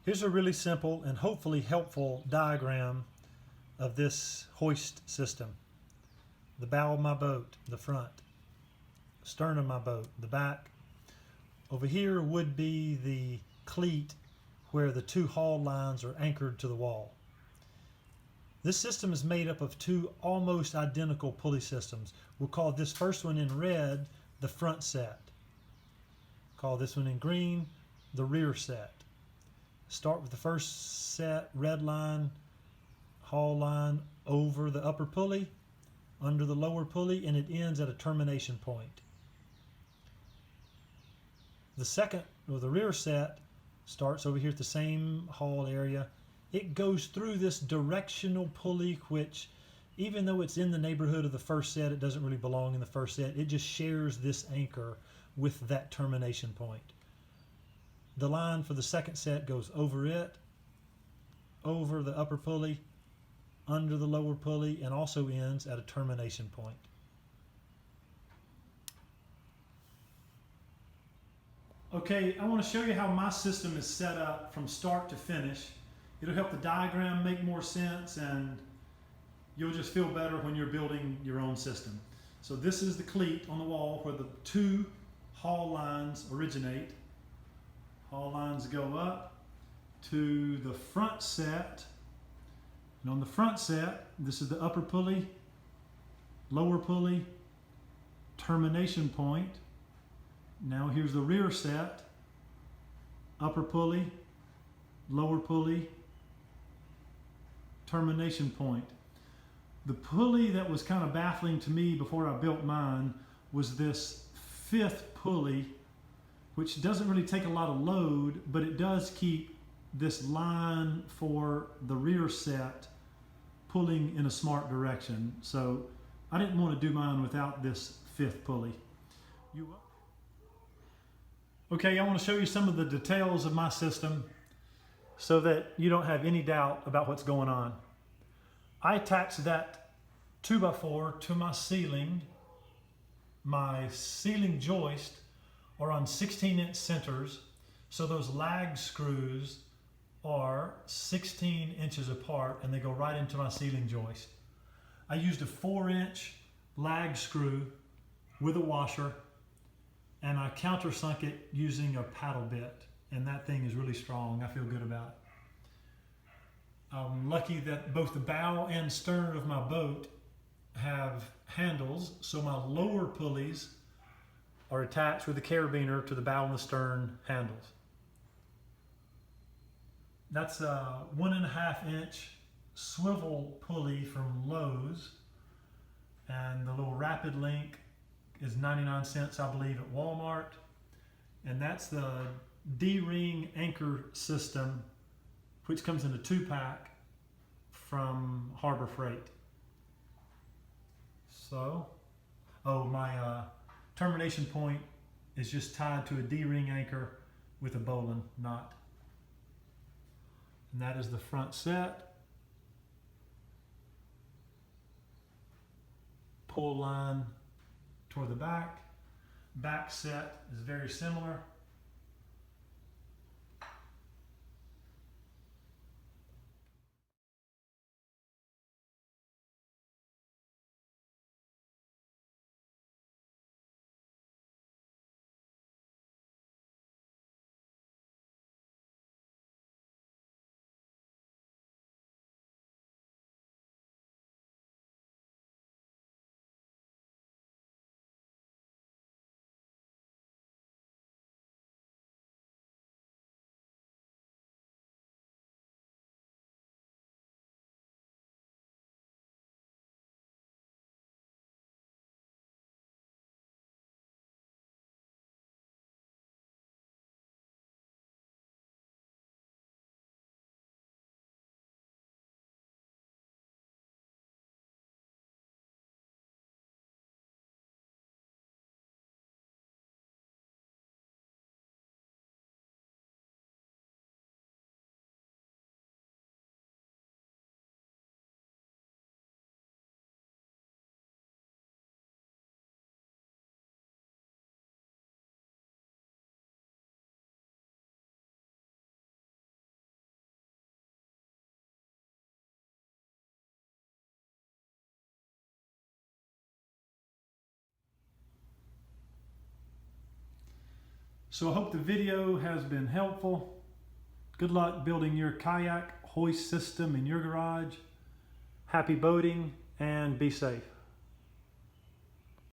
Here's a really simple and hopefully helpful diagram of this hoist system. The bow of my boat, the front. Stern of my boat, the back. Over here would be the cleat where the two haul lines are anchored to the wall. This system is made up of two almost identical pulley systems. We'll call this first one in red the front set. Call this one in green the rear set. Start with the first set, red line, haul line over the upper pulley, under the lower pulley, and it ends at a termination point. The second, or the rear set, starts over here at the same haul area. It goes through this directional pulley, which, even though it's in the neighborhood of the first set, it doesn't really belong in the first set. It just shares this anchor with that termination point. The line for the second set goes over it, over the upper pulley, under the lower pulley, and also ends at a termination point. Okay, I want to show you how my system is set up from start to finish. It'll help the diagram make more sense, and you'll just feel better when you're building your own system. So this is the cleat on the wall where the two haul lines originate. Haul lines go up to the front set. And on the front set, this is the upper pulley, lower pulley, termination point. Now here's the rear set, upper pulley, lower pulley, termination point. The pulley that was kind of baffling to me before I built mine was this fifth pulley, which doesn't really take a lot of load, but it does keep this line for the rear set pulling in a smart direction. So I didn't want to do mine without this fifth pulley. Okay, I want to show you some of the details of my system so that you don't have any doubt about what's going on. I attached that 2x4 to my ceiling. My ceiling joist are on 16-inch centers, so those lag screws are 16 inches apart and they go right into my ceiling joist. I used a 4-inch lag screw with a washer, and I countersunk it using a paddle bit, and that thing is really strong. I feel good about it. I'm lucky that both the bow and stern of my boat have handles, so my lower pulleys are attached with a carabiner to the bow and the stern handles. That's a 1.5-inch swivel pulley from Lowe's, and the little rapid link is 99 cents, I believe, at Walmart. And that's the D-ring anchor system, which comes in a 2-pack from Harbor Freight. So, my termination point is just tied to a D-ring anchor with a bowline knot. And that is the front set. Pull line toward the back. Back set is very similar. So I hope the video has been helpful. Good luck building your kayak hoist system in your garage. Happy boating and be safe.